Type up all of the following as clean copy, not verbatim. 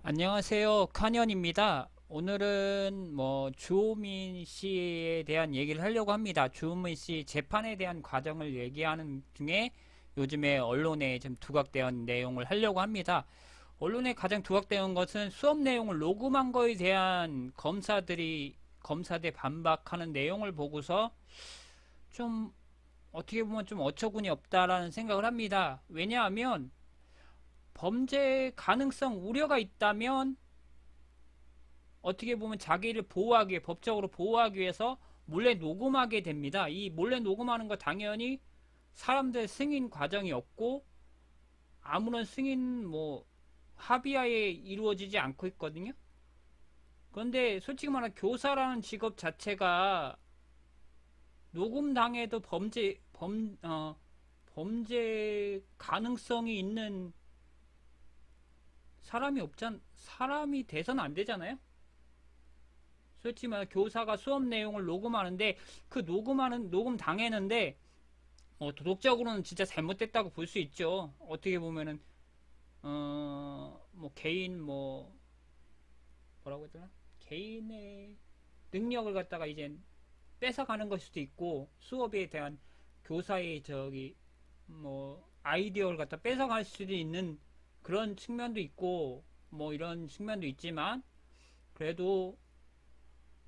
안녕하세요. 칸현입니다. 오늘은 주호민 씨에 대한 얘기를 하려고 합니다. 주호민 씨 재판에 대한 과정을 얘기하는 중에 요즘에 언론에 좀 두각된 내용을 하려고 합니다. 언론에 가장 두각되는 것은 수업 내용을 녹음한 거에 대한 검사대 반박하는 내용을 보고서 좀 어떻게 보면 좀 어처구니 없다라는 생각을 합니다. 왜냐하면 범죄 가능성 우려가 있다면 어떻게 보면 자기를 보호하기 위해 법적으로 보호하기 위해서 몰래 녹음하게 됩니다. 이 몰래 녹음하는 거 당연히 사람들 승인 과정이 없고 아무런 승인 합의하에 이루어지지 않고 있거든요. 그런데 솔직히 말하면 교사라는 직업 자체가 녹음당해도 범죄 가능성이 있는 사람이 돼서는 안 되잖아요. 솔직히 말해 교사가 수업 내용을 녹음하는데 그 녹음 당했는데 도덕적으로는 진짜 잘못됐다고 볼 수 있죠. 어떻게 보면은 개인 뭐라고 해야 되나 개인의 능력을 갖다가 이제 뺏어가는 걸 수도 있고 수업에 대한 교사의 아이디어를 갖다 뺏어갈 수도 있는 그런 측면도 있고 이런 측면도 있지만 그래도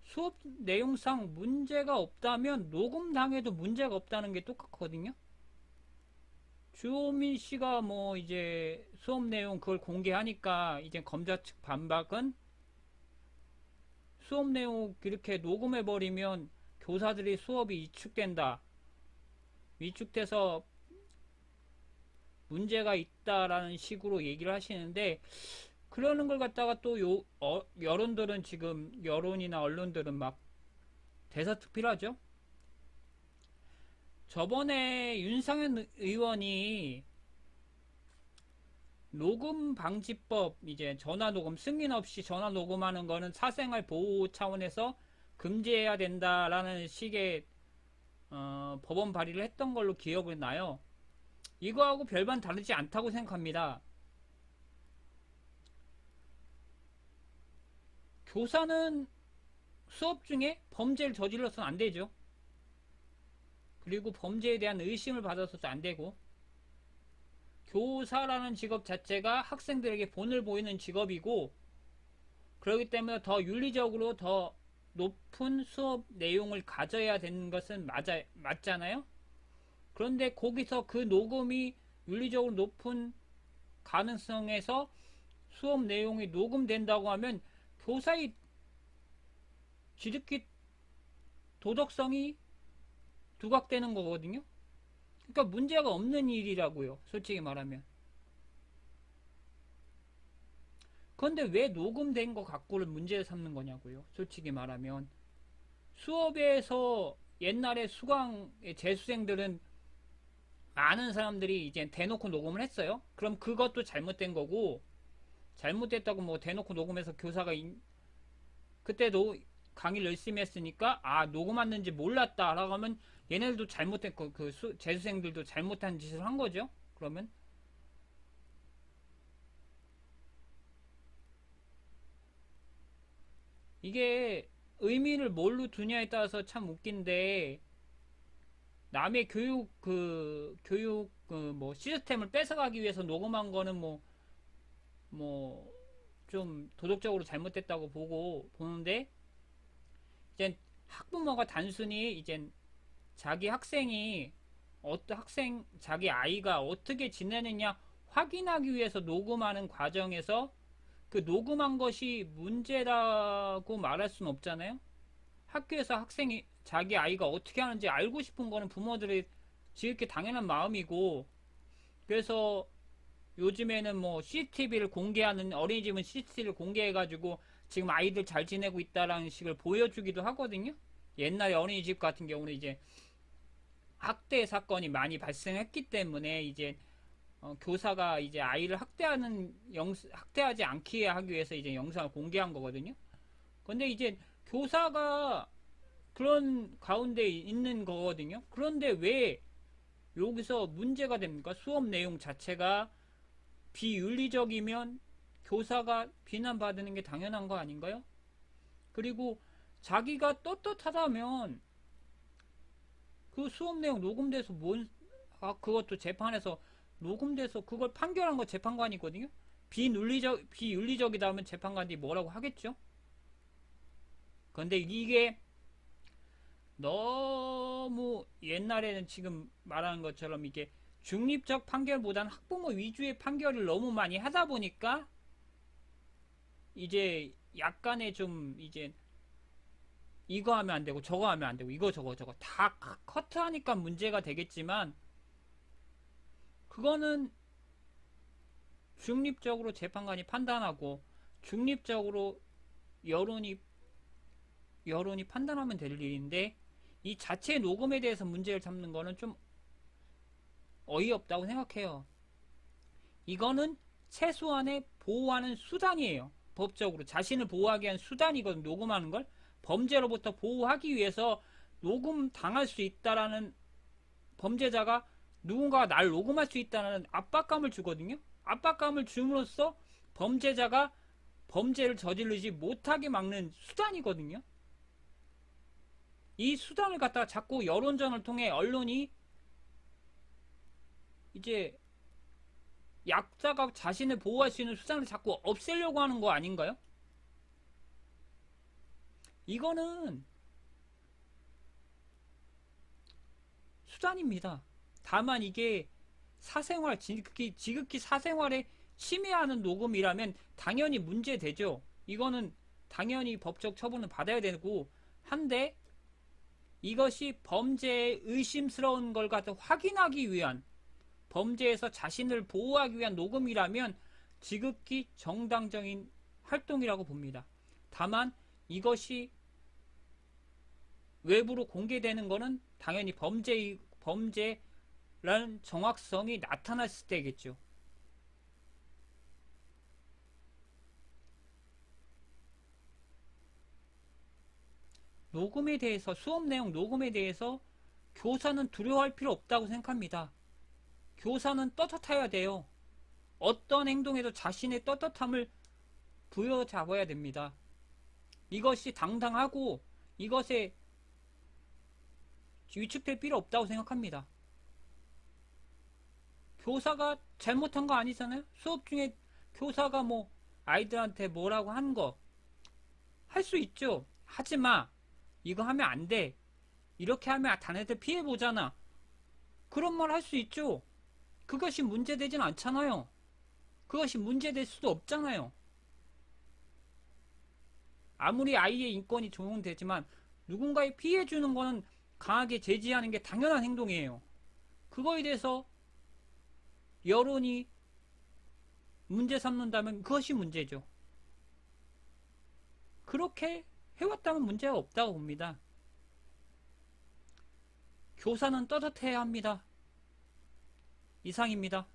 수업 내용상 문제가 없다면 녹음당해도 문제가 없다는 게 똑같거든요. 주호민 씨가 이제 수업 내용 그걸 공개하니까 이제 검사 측 반박은 수업 내용 이렇게 녹음해버리면 교사들이 수업이 위축된다. 위축돼서 문제가 있다라는 식으로 얘기를 하시는데 그러는 걸 갖다가 또 여론들은 지금 여론이나 언론들은 막 대서특필하죠. 저번에 윤상현 의원이 녹음 방지법 이제 전화 녹음 승인 없이 전화 녹음하는 거는 사생활 보호 차원에서 금지해야 된다라는 식의 법원 발의를 했던 걸로 기억을 나요. 이거하고 별반 다르지 않다고 생각합니다. 교사는 수업 중에 범죄를 저질러서는 안 되죠. 그리고 범죄에 대한 의심을 받아서도 안 되고 교사라는 직업 자체가 학생들에게 본을 보이는 직업이고 그렇기 때문에 더 윤리적으로 더 높은 수업 내용을 가져야 되는 것은 맞잖아요. 그런데 거기서 그 녹음이 윤리적으로 높은 가능성에서 수업 내용이 녹음된다고 하면 교사의 지극히 도덕성이 두각되는 거거든요. 그러니까 문제가 없는 일이라고요. 솔직히 말하면. 그런데 왜 녹음된 거 갖고를 문제 삼는 거냐고요. 솔직히 말하면. 수업에서 옛날에 수강의 재수생들은 많은 사람들이 이제 대놓고 녹음을 했어요. 그럼 그것도 잘못된 거고 잘못됐다고 대놓고 녹음해서 그때도 강의를 열심히 했으니까 녹음 왔는지 몰랐다라고 하면 얘네들도 잘못했고 재수생들도 잘못한 짓을 한 거죠. 그러면 이게 의미를 뭘로 두냐에 따라서 참 웃긴데 남의 교육 시스템을 뺏어가기 위해서 녹음한 거는 좀 도덕적으로 잘못됐다고 보는데 이제 학부모가 단순히 이제 자기 학생이 자기 아이가 어떻게 지내느냐 확인하기 위해서 녹음하는 과정에서 그 녹음한 것이 문제라고 말할 수는 없잖아요. 학교에서 학생이 자기 아이가 어떻게 하는지 알고 싶은 거는 부모들이 지극히 당연한 마음이고 그래서 요즘에는 CCTV를 공개하는 어린이집은 CCTV를 공개해가지고 지금 아이들 잘 지내고 있다라는 식을 보여주기도 하거든요. 옛날에 어린이집 같은 경우는 이제 학대 사건이 많이 발생했기 때문에 이제 교사가 이제 아이를 학대하지 않게 하기 위해서 이제 영상을 공개한 거거든요. 근데 이제 교사가 그런 가운데 있는 거거든요. 그런데 왜 여기서 문제가 됩니까? 수업 내용 자체가 비윤리적이면 교사가 비난받는 게 당연한 거 아닌가요? 그리고 자기가 떳떳하다면 그 수업 내용 녹음돼서 그것도 재판에서 녹음돼서 그걸 판결한 거 재판관이거든요. 비윤리적이다 하면 재판관이 뭐라고 하겠죠? 그런데 이게 너무 옛날에는 지금 말하는 것처럼 이게 중립적 판결보다는 학부모 위주의 판결을 너무 많이 하다 보니까 이제 약간의 좀 이제 이거 하면 안 되고 저거 하면 안 되고 이거 저거 다 커트하니까 문제가 되겠지만 그거는 중립적으로 재판관이 판단하고 중립적으로 여론이 판단하면 될 일인데 이 자체 녹음에 대해서 문제를 삼는 거는 좀 어이없다고 생각해요. 이거는 최소한의 보호하는 수단이에요. 법적으로 자신을 보호하기 위한 수단이거든. 녹음하는 걸 범죄로부터 보호하기 위해서 녹음 당할 수 있다라는 범죄자가 누군가가 날 녹음할 수 있다는 압박감을 주거든요. 압박감을 줌으로써 범죄자가 범죄를 저지르지 못하게 막는 수단이거든요. 이 수단을 갖다가 자꾸 여론전을 통해 언론이 이제 약자가 자신을 보호할 수 있는 수단을 자꾸 없애려고 하는 거 아닌가요? 이거는 수단입니다. 다만 이게 사생활, 지극히 사생활에 침해하는 녹음이라면 당연히 문제되죠. 이거는 당연히 법적 처분을 받아야 되고 한데 이것이 범죄에 의심스러운 걸 갖다 확인하기 위한 범죄에서 자신을 보호하기 위한 녹음이라면 지극히 정당적인 활동이라고 봅니다. 다만 이것이 외부로 공개되는 것은 당연히 범죄라는 정확성이 나타났을 때겠죠. 녹음에 대해서 수업 내용 녹음에 대해서 교사는 두려워할 필요 없다고 생각합니다. 교사는 떳떳해야 돼요. 어떤 행동에도 자신의 떳떳함을 부여잡아야 됩니다. 이것이 당당하고 이것에 위축될 필요 없다고 생각합니다. 교사가 잘못한 거 아니잖아요? 수업 중에 교사가 뭐 아이들한테 뭐라고 한 거 할 수 있죠. 하지 마. 이거 하면 안 돼. 이렇게 하면 자네들 피해 보잖아. 그런 말 할 수 있죠. 그것이 문제되진 않잖아요. 그것이 문제될 수도 없잖아요. 아무리 아이의 인권이 존중되지만 누군가에 피해 주는 거는 강하게 제지하는 게 당연한 행동이에요. 그거에 대해서 여론이 문제 삼는다면 그것이 문제죠. 그렇게 해왔다면 문제가 없다고 봅니다. 교사는 떳떳해야 합니다. 이상입니다.